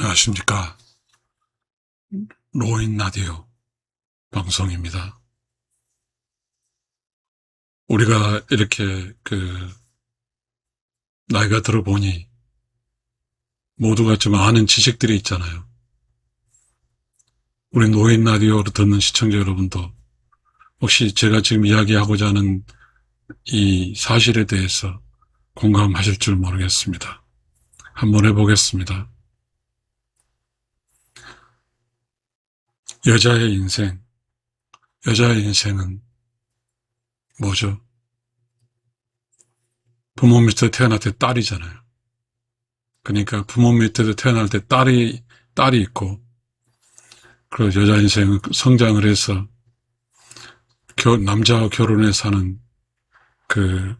안녕하십니까. 노인 라디오 방송입니다. 우리가 이렇게 나이가 들어보니 모두가 좀 아는 지식들이 있잖아요. 우리 노인 라디오를 듣는 시청자 여러분도 혹시 제가 지금 이야기하고자 하는 이 사실에 대해서 공감하실 줄 모르겠습니다. 한번 해보겠습니다. 여자의 인생은 뭐죠? 부모 밑에 태어날 때 딸이잖아요. 그러니까 부모 밑에서 태어날 때 딸이 있고, 그리고 여자 인생은 성장을 해서 남자와 결혼해서 사는 그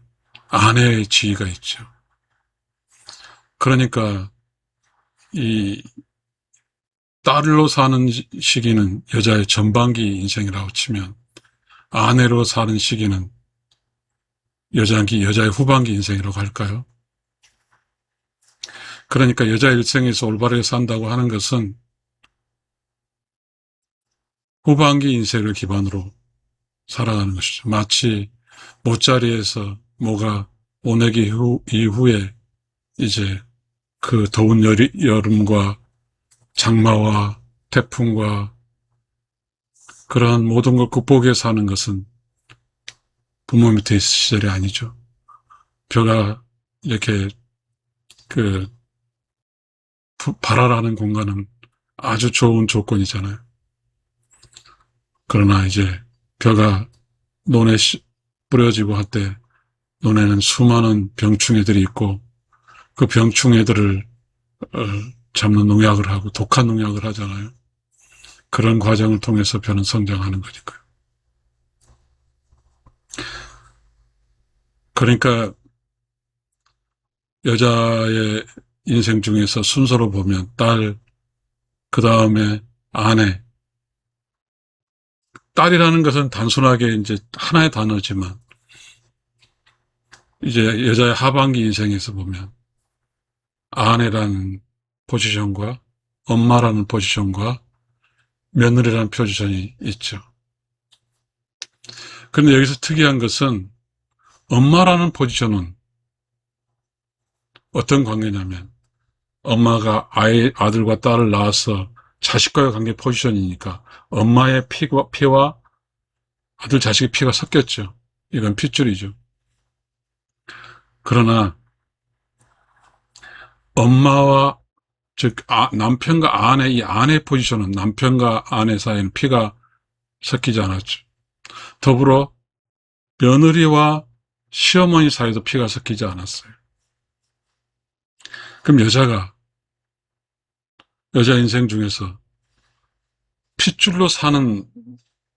아내의 지위가 있죠. 그러니까 이 딸로 사는 시기는 여자의 전반기 인생이라고 치면, 아내로 사는 시기는 여자의 후반기 인생이라고 할까요? 그러니까 여자 일생에서 올바르게 산다고 하는 것은 후반기 인생을 기반으로 살아가는 것이죠. 마치 모짜리에서 모가 오내기 이후에 이제 그 더운 여름과 장마와 태풍과 그러한 모든 걸 극복해 사는 것은 부모 밑에 있을 시절이 아니죠. 벼가 이렇게 발활하는 공간은 아주 좋은 조건이잖아요. 그러나 이제 벼가 논에 뿌려지고 할 때 논에는 수많은 병충해들이 있고 그 병충해들을 잡는 농약을 하고 독한 농약을 하잖아요. 그런 과정을 통해서 벼는 성장하는 거니까요. 그러니까 여자의 인생 중에서 순서로 보면 딸, 그 다음에 아내. 딸이라는 것은 단순하게 이제 하나의 단어지만 이제 여자의 하반기 인생에서 보면 아내라는 포지션과 엄마라는 포지션과 며느리라는 포지션이 있죠. 그런데 여기서 특이한 것은 엄마라는 포지션은 어떤 관계냐면 엄마가 아들과 딸을 낳아서 자식과의 관계 포지션이니까 엄마의 피와 아들 자식의 피가 섞였죠. 이건 핏줄이죠. 그러나 엄마와 즉 남편과 아내, 이 아내 포지션은 남편과 아내 사이에는 피가 섞이지 않았죠. 더불어 며느리와 시어머니 사이도 피가 섞이지 않았어요. 그럼 여자 인생 중에서 핏줄로 사는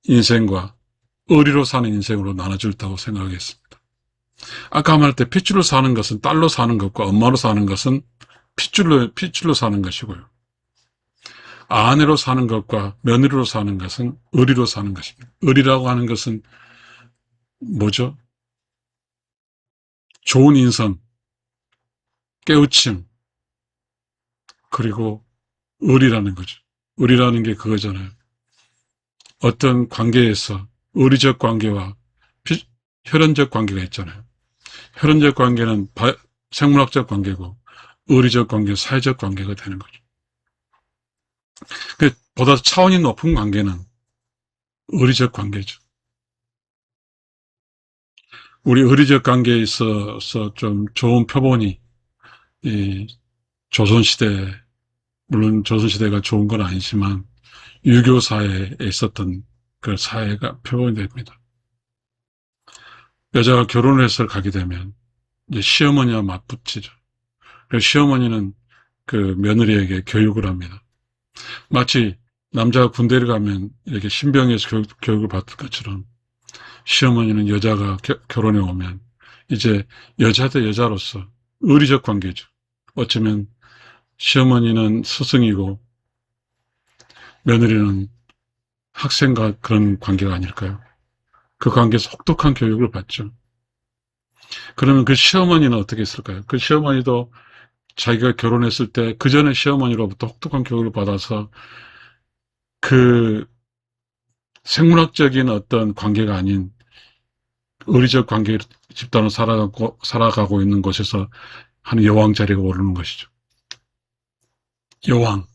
인생과 의리로 사는 인생으로 나눠질다고 생각하겠습니다. 아까 말할 때 핏줄로 사는 것은 딸로 사는 것과 엄마로 사는 것은 핏줄로 사는 것이고요. 아내로 사는 것과 며느리로 사는 것은 의리로 사는 것입니다. 의리라고 하는 것은 뭐죠? 좋은 인성, 깨우침, 그리고 의리라는 거죠. 의리라는 게 그거잖아요. 어떤 관계에서 의리적 관계와 혈연적 관계가 있잖아요. 혈연적 관계는 생물학적 관계고 의리적 관계는 사회적 관계가 되는 거죠. 보다 차원이 높은 관계는 의리적 관계죠. 우리 의리적 관계에 있어서 좀 좋은 표본이 이 조선시대, 물론 조선시대가 좋은 건 아니지만 유교 사회에 있었던 그 사회가 표본이 됩니다. 여자가 결혼을 해서 가게 되면 이제 시어머니와 맞붙이죠. 그래서 시어머니는 그 며느리에게 교육을 합니다. 마치 남자가 군대를 가면 이렇게 신병에서 교육을 받을 것처럼 시어머니는 여자가 결혼해 오면 이제 여자 대 여자로서 의리적 관계죠. 어쩌면 시어머니는 스승이고 며느리는 학생과 그런 관계가 아닐까요? 그 관계에서 혹독한 교육을 받죠. 그러면 그 시어머니는 어떻게 했을까요? 그 시어머니도 자기가 결혼했을 때 그 전에 시어머니로부터 혹독한 교육을 받아서 그 생물학적인 어떤 관계가 아닌 의리적 관계 집단으로 살아가고 있는 곳에서 하는 여왕 자리가 오르는 것이죠. 여왕.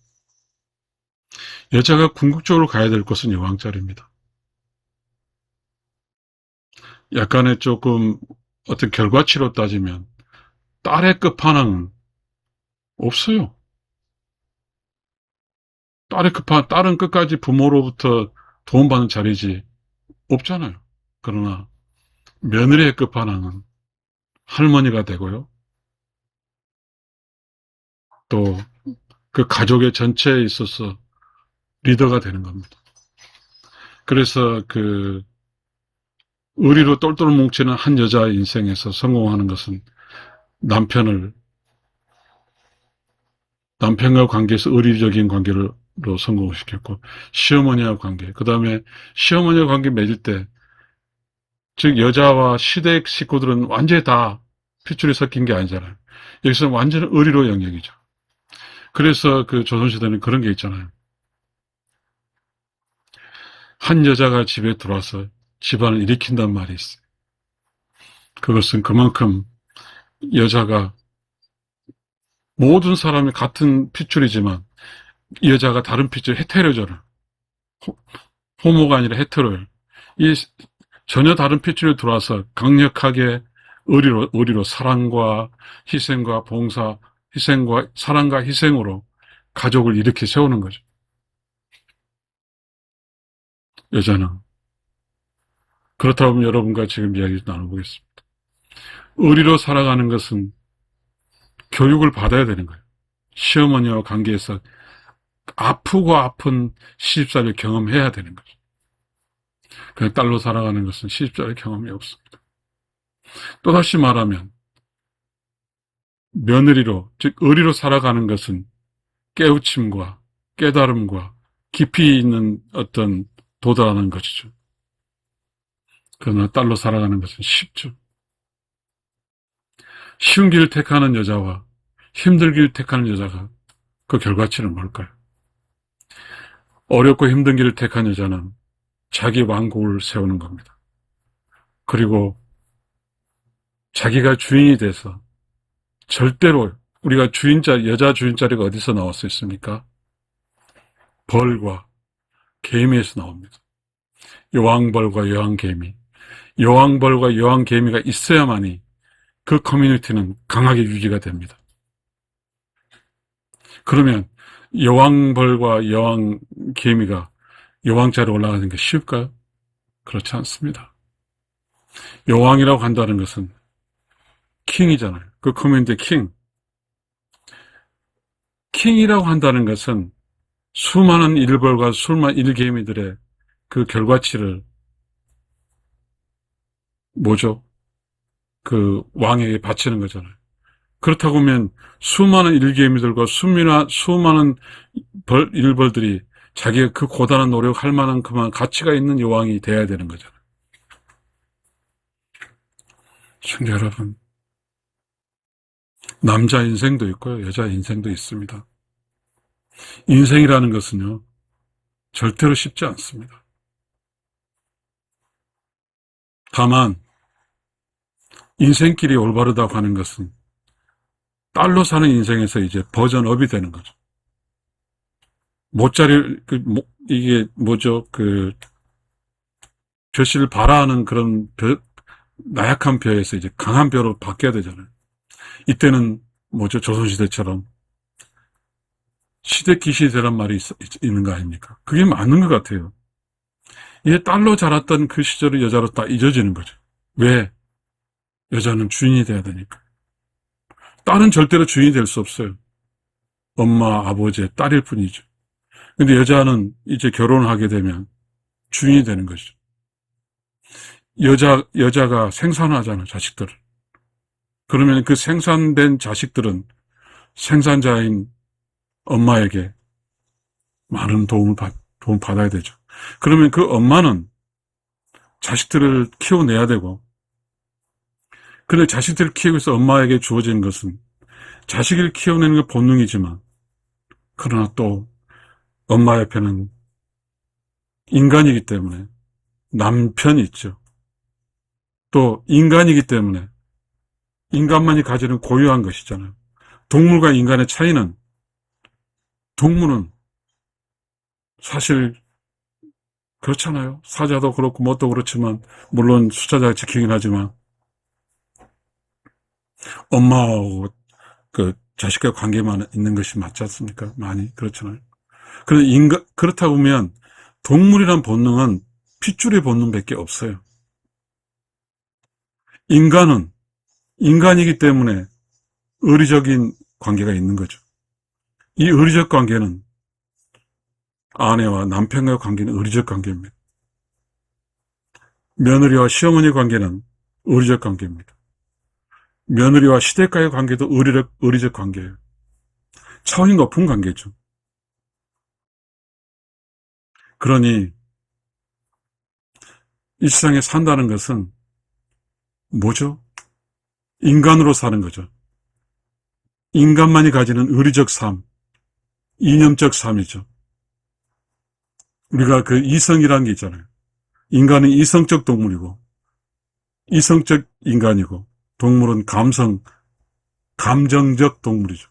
여자가 궁극적으로 가야 될 곳은 여왕 자리입니다. 약간의 조금 어떤 결과치로 따지면 딸의 끝판왕은 없어요. 딸은 끝까지 부모로부터 도움받는 자리지 없잖아요. 그러나 며느리의 끝판왕은 할머니가 되고요. 또 그 가족의 전체에 있어서 리더가 되는 겁니다. 그래서 그 의리로 똘똘 뭉치는 한 여자의 인생에서 성공하는 것은 남편과 관계에서 의리적인 관계로 성공을 시켰고, 시어머니와 관계, 그 다음에 시어머니와 관계 맺을 때, 즉 여자와 시댁 식구들은 완전히 다 핏줄이 섞인 게 아니잖아요. 여기서 완전 의리로 영역이죠. 그래서 그 조선시대는 그런 게 있잖아요. 한 여자가 집에 들어와서 집안을 일으킨단 말이 있어요. 그것은 그만큼 여자가 모든 사람이 같은 핏줄이지만 이 여자가 다른 핏줄 헤테로잖아요. 호모가 아니라 헤테로예요. 이 전혀 다른 핏줄에 들어와서 강력하게 의리로 사랑과 희생과 봉사, 사랑과 희생으로 가족을 일으켜 세우는 거죠. 여자는. 그렇다면 여러분과 지금 이야기 나눠보겠습니다. 의리로 살아가는 것은 교육을 받아야 되는 거예요. 시어머니와 관계에서 아프고 아픈 시집살이를 경험해야 되는 거죠. 그냥 딸로 살아가는 것은 시집살이 경험이 없습니다. 또다시 말하면 며느리로, 즉 의리로 살아가는 것은 깨우침과 깨달음과 깊이 있는 어떤 도달하는 것이죠. 그러나 딸로 살아가는 것은 쉽죠. 쉬운 길을 택하는 여자와 힘든 길을 택하는 여자가 그 결과치는 뭘까요? 어렵고 힘든 길을 택한 여자는 자기 왕국을 세우는 겁니다. 그리고 자기가 주인이 돼서 절대로 우리가 여자 주인 자리가 어디서 나올 수 있습니까? 벌과 개미에서 나옵니다. 여왕벌과 여왕개미. 여왕벌과 여왕개미가 있어야만이 그 커뮤니티는 강하게 유지가 됩니다. 그러면 여왕벌과 여왕개미가 여왕자리에 올라가는 게 쉬울까요? 그렇지 않습니다. 여왕이라고 한다는 것은 킹이잖아요. 그 커뮤니티 킹. 킹이라고 한다는 것은 수많은 일벌과 수많은 일개미들의 그 결과치를 그 왕에게 바치는 거잖아요. 그렇다고 하면 수많은 일개미들과 수많은 일벌들이 자기가 그 고단한 노력할 만한 그만 가치가 있는 여왕이 돼야 되는 거잖아요. 시청자 여러분, 남자 인생도 있고요, 여자 인생도 있습니다. 인생이라는 것은요, 절대로 쉽지 않습니다. 다만 인생길이 올바르다고 하는 것은 딸로 사는 인생에서 이제 버전업이 되는 거죠. 이게 벼씨를 발화하는 그런 나약한 벼에서 이제 강한 벼로 바뀌어야 되잖아요. 이때는 조선시대처럼 시대기시대란 말이 있는 거 아닙니까? 그게 맞는 것 같아요. 이게 딸로 자랐던 그 시절의 여자로 딱 잊어지는 거죠. 왜? 여자는 주인이 돼야 되니까. 딸은 절대로 주인이 될 수 없어요. 엄마, 아버지의 딸일 뿐이죠. 근데 여자는 이제 결혼을 하게 되면 주인이 되는 것이죠. 여자가 생산하잖아요, 자식들을. 그러면 그 생산된 자식들은 생산자인 엄마에게 많은 도움을 받아야 되죠. 그러면 그 엄마는 자식들을 키워내야 되고, 근데 자식들을 키우기 위해서 엄마에게 주어진 것은 자식을 키워내는 게 본능이지만, 그러나 또 엄마 옆에는 인간이기 때문에 남편이 있죠. 또 인간이기 때문에 인간만이 가지는 고유한 것이잖아요. 동물과 인간의 차이는, 동물은 사실 그렇잖아요. 사자도 그렇고 뭣도 그렇지만, 물론 수자자가 지키긴 하지만 엄마하고 그 자식과 관계만 있는 것이 맞지 않습니까? 많이 그렇잖아요. 그렇다 보면 동물이란 본능은 핏줄의 본능밖에 없어요. 인간은 인간이기 때문에 의리적인 관계가 있는 거죠. 이 의리적 관계는, 아내와 남편과의 관계는 의리적 관계입니다. 며느리와 시어머니의 관계는 의리적 관계입니다. 며느리와 시댁과의 관계도 의리적 관계예요. 차원이 높은 관계죠. 그러니 이 세상에 산다는 것은 뭐죠? 인간으로 사는 거죠. 인간만이 가지는 의리적 삶, 이념적 삶이죠. 우리가 그 이성이라는 게 있잖아요. 인간은 이성적 동물이고, 이성적 인간이고, 동물은 감정적 동물이죠.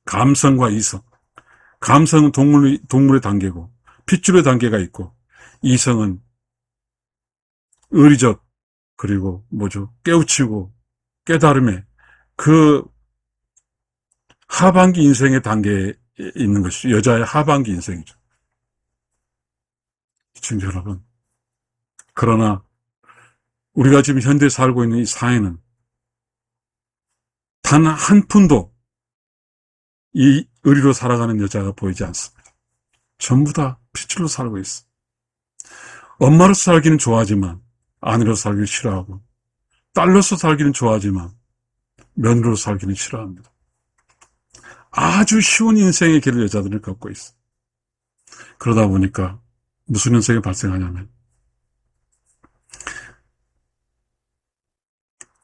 감성과 이성. 감성은 동물의 단계고, 핏줄의 단계가 있고, 이성은 의리적, 그리고 뭐죠? 깨우치고, 깨달음의 그 하반기 인생의 단계에 있는 것이죠. 여자의 하반기 인생이죠. 시청자 여러분. 그러나 우리가 지금 현대에 살고 있는 이 사회는 단 한 푼도 이 의리로 살아가는 여자가 보이지 않습니다. 전부 다 핏줄로 살고 있어. 엄마로서 살기는 좋아하지만 아내로서 살기는 싫어하고, 딸로서 살기는 좋아하지만 며느리로 살기는 싫어합니다. 아주 쉬운 인생의 길을 여자들은 걷고 있어. 그러다 보니까 무슨 현상이 발생하냐면,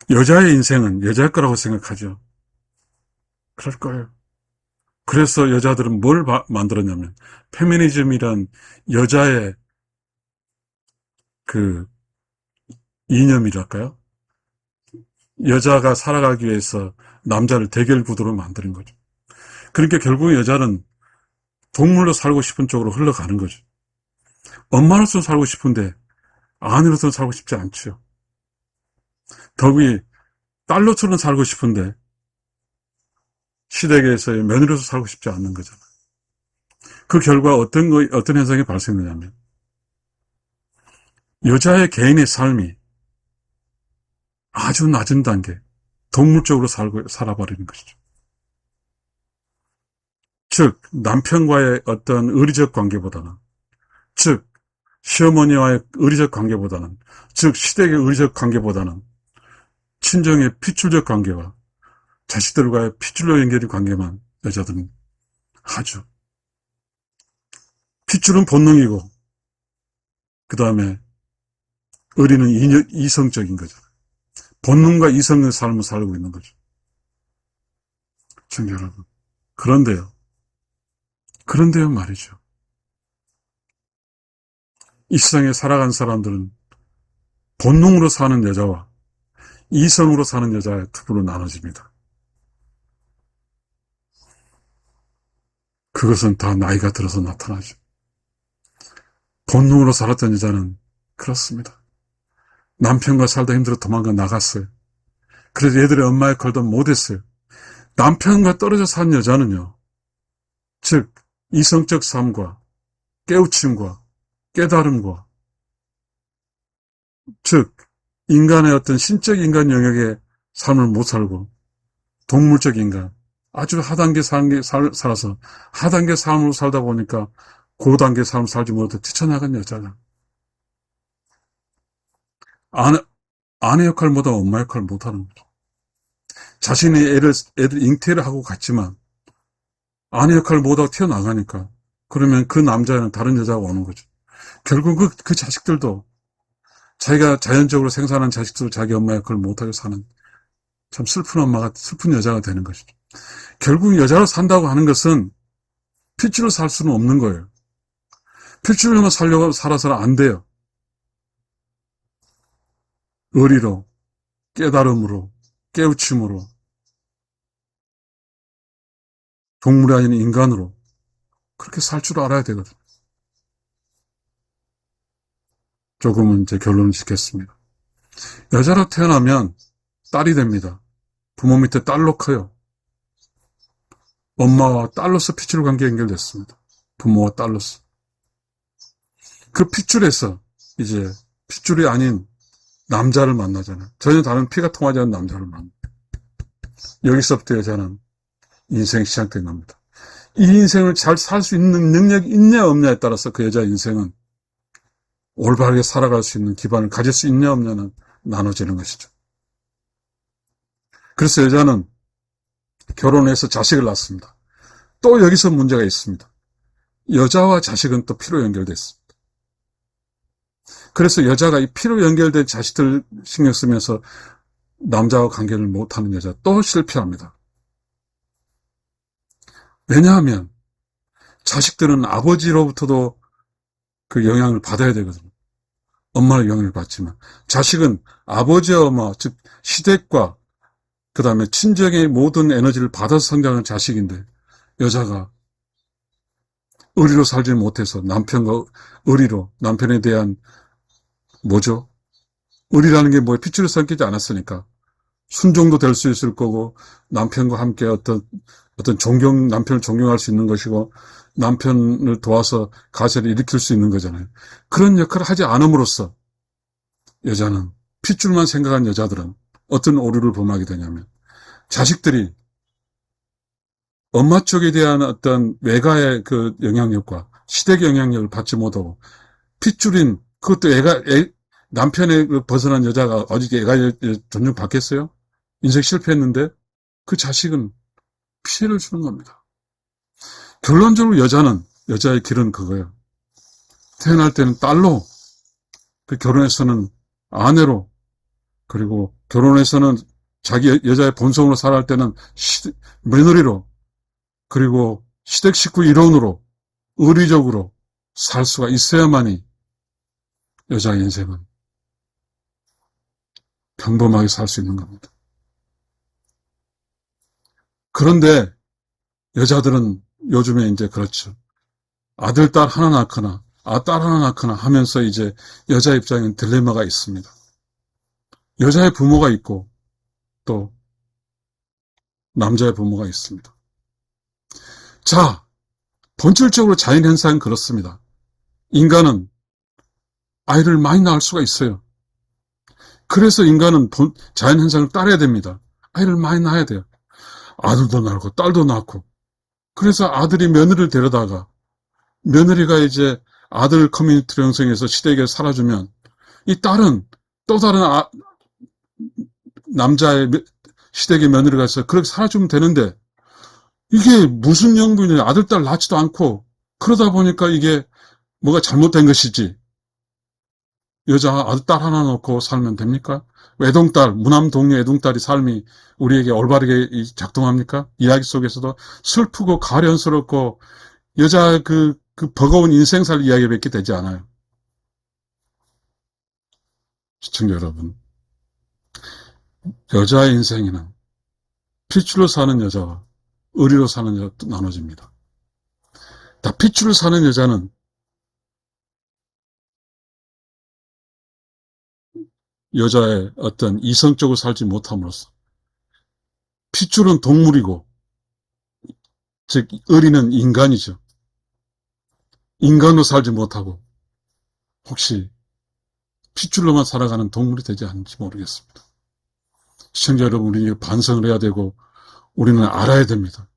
여자의 인생은 여자의 거라고 생각하죠. 그럴 거예요. 그래서 여자들은 뭘 만들었냐면, 페미니즘이란 여자의 그 이념이랄까요? 여자가 살아가기 위해서 남자를 대결 구도로 만드는 거죠. 그러니까 결국 여자는 동물로 살고 싶은 쪽으로 흘러가는 거죠. 엄마로서 살고 싶은데 아내로서 살고 싶지 않죠. 더욱이 딸로서는 살고 싶은데 시댁에서의 며느리로서 살고 싶지 않는 거잖아요. 그 결과 어떤 현상이 발생되냐면, 여자의 개인의 삶이 아주 낮은 단계, 동물적으로 살아버리는 것이죠. 즉, 남편과의 어떤 의리적 관계보다는, 즉, 시어머니와의 의리적 관계보다는, 즉, 시댁의 의리적 관계보다는, 친정의 핏줄적 관계와 자식들과의 핏줄로 연결된 관계만 여자들은 하죠. 핏줄은 본능이고, 그 다음에 의리는 이성적인 거죠. 본능과 이성의 삶을 살고 있는 거죠. 시청자 여러분. 그런데요 말이죠. 이 세상에 살아간 사람들은 본능으로 사는 여자와 이성으로 사는 여자의 두 부로 나눠집니다. 그것은 다 나이가 들어서 나타나죠. 본능으로 살았던 여자는 그렇습니다. 남편과 살다 힘들어 도망가 나갔어요. 그래서 얘들의 엄마 역할도 못했어요. 남편과 떨어져 산 여자는요, 즉 이성적 삶과 깨우침과 깨달음과, 즉 인간의 어떤 신적 인간 영역의 삶을 못 살고 동물적 인간, 아주 하단계 살아서 하단계 삶으로 살다 보니까 고단계 삶을 살지 못해 뛰쳐나간 여자다. 아내 역할을 못하고 엄마 역할을 못하는 거죠. 자신이 애들 잉태를 하고 갔지만 아내 역할을 못하고 튀어나가니까, 그러면 그 남자는 다른 여자가 오는 거죠. 결국 그 자식들도 자기가 자연적으로 생산한 자식들도 자기 엄마 역할을 못하게 사는 참 슬픈 엄마가, 슬픈 여자가 되는 것이죠. 결국 여자로 산다고 하는 것은 핏줄로 살 수는 없는 거예요. 핏줄로만 살아서는 안 돼요. 의리로, 깨달음으로, 깨우침으로, 동물이 아닌 인간으로 그렇게 살 줄 알아야 되거든요. 조금은 이제 결론을 짓겠습니다. 여자로 태어나면 딸이 됩니다. 부모 밑에 딸로 커요. 엄마와 딸로서 핏줄 관계 연결됐습니다. 부모와 딸로서. 그 핏줄에서 이제 핏줄이 아닌 남자를 만나잖아요. 전혀 다른 피가 통하지 않는 남자를 만나요. 여기서부터 여자는 인생이 시작된 겁니다. 이 인생을 잘 살 수 있는 능력이 있냐 없냐에 따라서 그 여자의 인생은 올바르게 살아갈 수 있는 기반을 가질 수 있냐 없냐는 나눠지는 것이죠. 그래서 여자는 결혼해서 자식을 낳습니다. 또 여기서 문제가 있습니다. 여자와 자식은 또 피로 연결되어 있습니다. 그래서 여자가 이 피로 연결된 자식들 신경 쓰면서 남자와 관계를 못하는 여자 또 실패합니다. 왜냐하면 자식들은 아버지로부터도 그 영향을 받아야 되거든요. 엄마의 영향을 받지만 자식은 아버지와 엄마, 즉 시댁과 그 다음에 친정의 모든 에너지를 받아서 성장한 자식인데 여자가 의리로 살지 못해서 남편과 의리로 남편에 대한 뭐죠? 의리라는 게 뭐에 핏줄을 삼키지 않았으니까 순종도 될 수 있을 거고 남편과 함께 어떤 남편을 존경할 수 있는 것이고 남편을 도와서 가세를 일으킬 수 있는 거잖아요. 그런 역할을 하지 않음으로써 여자는 핏줄만 생각한 여자들은 어떤 오류를 범하게 되냐면 자식들이 엄마 쪽에 대한 어떤 외가의 그 영향력과 시댁의 영향력을 받지 못하고 핏줄인 그것도 남편의 벗어난 여자가 어디 애가 존중 받겠어요? 인생 실패했는데 그 자식은 피해를 주는 겁니다. 결론적으로 여자의 길은 그거예요. 태어날 때는 딸로, 그 결혼해서는 아내로, 그리고 결혼해서는 자기 여자의 본성으로 살아갈 때는 며느리로, 그리고 시댁 식구 일원으로 의리적으로 살 수가 있어야만이 여자의 인생은 평범하게 살 수 있는 겁니다. 그런데 여자들은 요즘에 이제 그렇죠. 아들, 딸 하나 낳거나, 딸 하나 낳거나 하면서 이제 여자 입장에는 딜레마가 있습니다. 여자의 부모가 있고 또 남자의 부모가 있습니다. 자, 본질적으로 자연현상은 그렇습니다. 인간은 아이를 많이 낳을 수가 있어요. 그래서 인간은 자연현상을 따라야 됩니다. 아이를 많이 낳아야 돼요. 아들도 낳고 딸도 낳고. 그래서 아들이 며느리를 데려다가 며느리가 이제 아들 커뮤니티를 형성해서 시댁에 살아주면 이 딸은 또 다른 남자의 시댁의 며느리가 있어서 그렇게 살아주면 되는데 이게 무슨 연구냐. 아들, 딸 낳지도 않고 그러다 보니까 이게 뭐가 잘못된 것이지. 여자 아들, 딸 하나 놓고 살면 됩니까? 외동딸, 무남동녀 외동딸이 삶이 우리에게 올바르게 작동합니까? 이야기 속에서도 슬프고 가련스럽고 여자 그 버거운 인생살 이야기밖에 되지 않아요. 시청자 여러분, 여자의 인생에는 핏줄로 사는 여자와 의리로 사는 여자가 나눠집니다. 다 핏줄로 사는 여자는 여자의 어떤 이성적으로 살지 못함으로써 핏줄은 동물이고 즉 의리는 인간이죠. 인간으로 살지 못하고 혹시 핏줄로만 살아가는 동물이 되지 않을지 모르겠습니다. 시청자 여러분, 우리는 반성을 해야 되고 우리는 알아야 됩니다.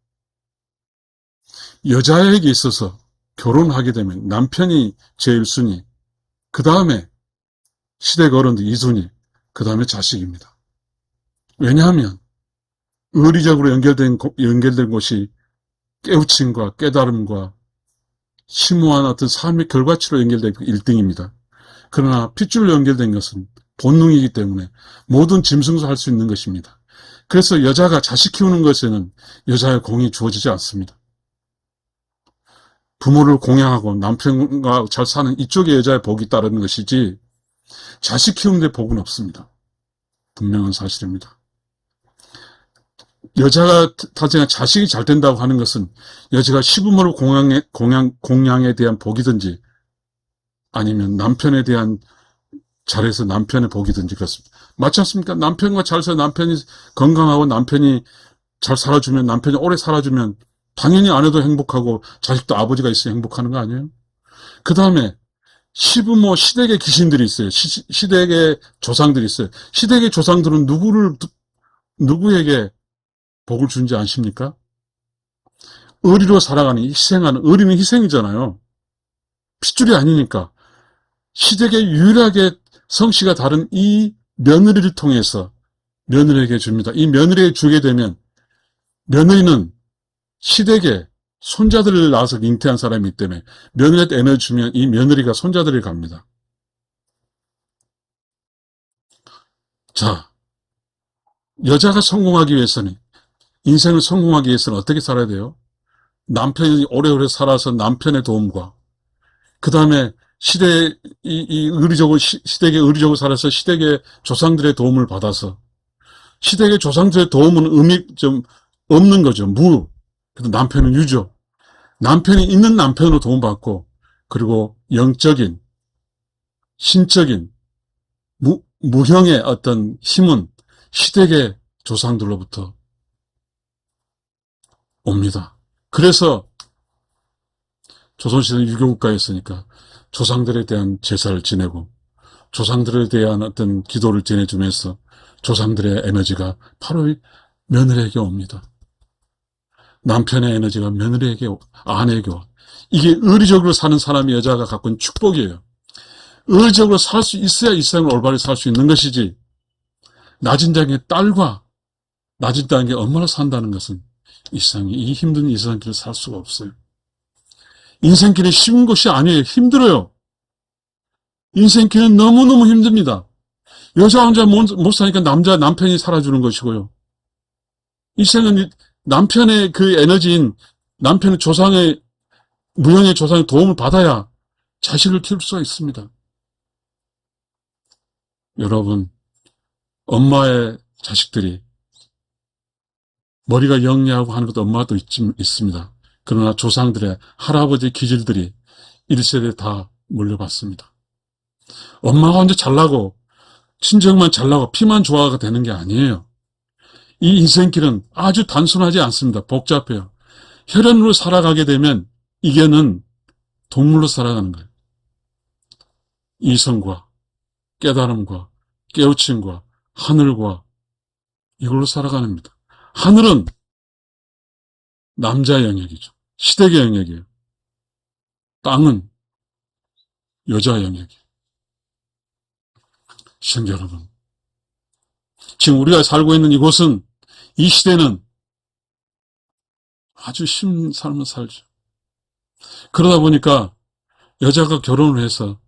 여자에게 있어서 결혼하게 되면 남편이 제1순위, 그 다음에 시댁 어른들 2순위, 그 다음에 자식입니다. 왜냐하면 의리적으로 연결된 곳이 깨우침과 깨달음과 심오한 어떤 삶의 결과치로 연결된 1등입니다. 그러나 핏줄로 연결된 것은 본능이기 때문에 모든 짐승도 할 수 있는 것입니다. 그래서 여자가 자식 키우는 것에는 여자의 공이 주어지지 않습니다. 부모를 공양하고 남편과 잘 사는 이쪽에 여자의 복이 따르는 것이지 자식 키우는 데 복은 없습니다. 분명한 사실입니다. 여자가 타정한 자식이 잘 된다고 하는 것은 여자가 시부모를 공양에 대한 복이든지 아니면 남편에 대한 잘해서 남편의 복이든지 그렇습니다. 맞지 않습니까? 남편과 잘 살아 남편이 건강하고 남편이 잘 살아주면 남편이 오래 살아주면 당연히 아내도 행복하고 자식도 아버지가 있어야 행복하는 거 아니에요? 그 다음에 시부모 시댁의 귀신들이 있어요. 시댁의 조상들이 있어요. 시댁의 조상들은 누구에게 복을 준지 아십니까? 의리로 살아가는 희생하는 의리는 희생이잖아요. 핏줄이 아니니까 시댁에 유일하게 성씨가 다른 이 며느리를 통해서 며느리에게 줍니다. 이 며느리에게 주게 되면 며느리는 시댁에 손자들을 낳아서 잉태한 사람이기 때문에 며느리한테 에너지 주면 이 며느리가 손자들을 갑니다. 자, 여자가 성공하기 위해서는 인생을 성공하기 위해서는 어떻게 살아야 돼요? 남편이 오래오래 살아서 남편의 도움과 그 다음에 시대의 의리적으로 살아서 시댁의 조상들의 도움을 받아서 시댁의 조상들의 도움은 의미 좀 없는 거죠. 그래도 남편은 유죠. 남편이 있는 남편으로 도움받고 그리고 영적인 신적인 무형의 어떤 힘은 시댁의 조상들로부터 옵니다. 그래서 조선시대는 유교국가였으니까 조상들에 대한 제사를 지내고 조상들에 대한 어떤 기도를 지내주면서 조상들의 에너지가 바로 며느리에게 옵니다. 남편의 에너지가 며느리에게 아내에게 와. 이게 의리적으로 사는 사람이 여자가 갖고 있는 축복이에요. 의리적으로 살 수 있어야 이 세상을 올바르게 살 수 있는 것이지 낮은 장의 딸과 낮은 장의 엄마로 산다는 것은 이 힘든 이 세상길을 살 수가 없어요. 인생길이 쉬운 것이 아니에요. 힘들어요. 인생길은 너무너무 힘듭니다. 여자 혼자 못 사니까 남편이 살아주는 것이고요. 이 생은 남편의 그 에너지인 남편의 무형의 조상의 도움을 받아야 자식을 키울 수가 있습니다. 여러분, 엄마의 자식들이 머리가 영리하고 하는 것도 엄마도 있습니다. 그러나 조상들의 할아버지 기질들이 1세대 다 물려받습니다. 엄마가 혼자 잘나고 친정만 잘나고 피만 좋아가 되는 게 아니에요. 이 인생길은 아주 단순하지 않습니다. 복잡해요. 혈연으로 살아가게 되면 이게는 동물로 살아가는 거예요. 이성과 깨달음과 깨우침과 하늘과 이걸로 살아가는 겁니다. 하늘은 남자의 영역이죠. 시댁의 영역이에요. 땅은 여자의 영역이에요. 시청자 여러분, 지금 우리가 살고 있는 이곳은 이 시대는 아주 힘든 삶을 살죠. 그러다 보니까 여자가 결혼을 해서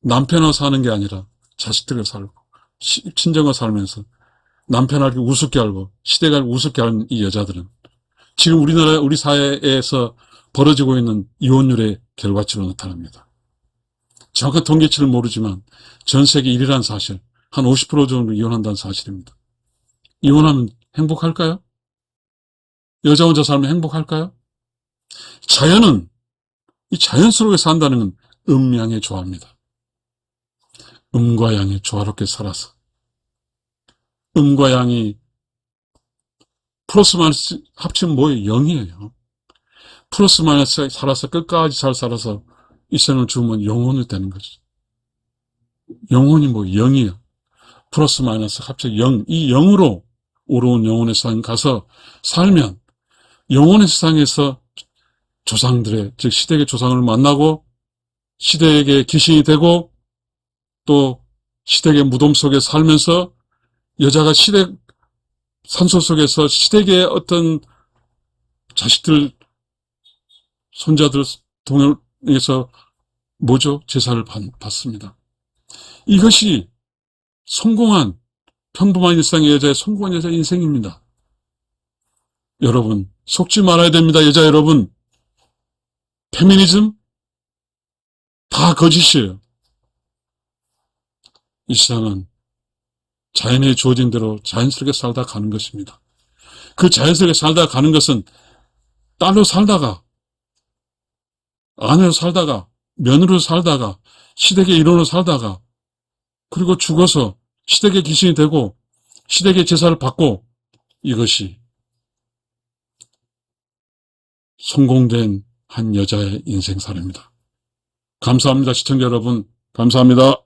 남편하고 사는 게 아니라 자식들과 살고 친정과 살면서 남편을 우습게 알고 시댁을 우습게 하는 이 여자들은 지금 우리 사회에서 벌어지고 있는 이혼율의 결과치로 나타납니다. 정확한 통계치를 모르지만 전 세계 1위라는 사실, 한 50% 정도 이혼한다는 사실입니다. 이혼하면 행복할까요? 여자 혼자 살면 행복할까요? 자연은 이 자연 속에 산다는 건 음양의 조화입니다. 음과 양이 조화롭게 살아서 음과 양이 플러스 마이너스 합치면 뭐예요? 0이에요. 플러스 마이너스 살아서 끝까지 잘 살아서 이 생을 주면 영혼이 되는 거죠. 영혼이 0이에요. 플러스 마이너스 합쳐 0. 이 0으로 오로운 영혼의 세상 가서 살면 영혼의 세상에서 조상들의, 즉 시댁의 조상을 만나고 시댁의 귀신이 되고 또 시댁의 무덤 속에 살면서 여자가 시댁 산소 속에서 시댁의 어떤 자식들, 손자들 통해서 제사를 받습니다. 이것이 성공한 평범한 일상의 여자의 성공한 여자의 인생입니다. 여러분, 속지 말아야 됩니다. 여자 여러분, 페미니즘 다 거짓이에요. 이 세상은 자연에 주어진 대로 자연스럽게 살다 가는 것입니다. 그 자연스럽게 살다 가는 것은 딸로 살다가, 아내로 살다가, 며느리로 살다가, 시댁의 일원으로 살다가, 그리고 죽어서 시댁의 귀신이 되고 시댁의 제사를 받고, 이것이 성공된 한 여자의 인생사례입니다. 감사합니다. 시청자 여러분, 감사합니다.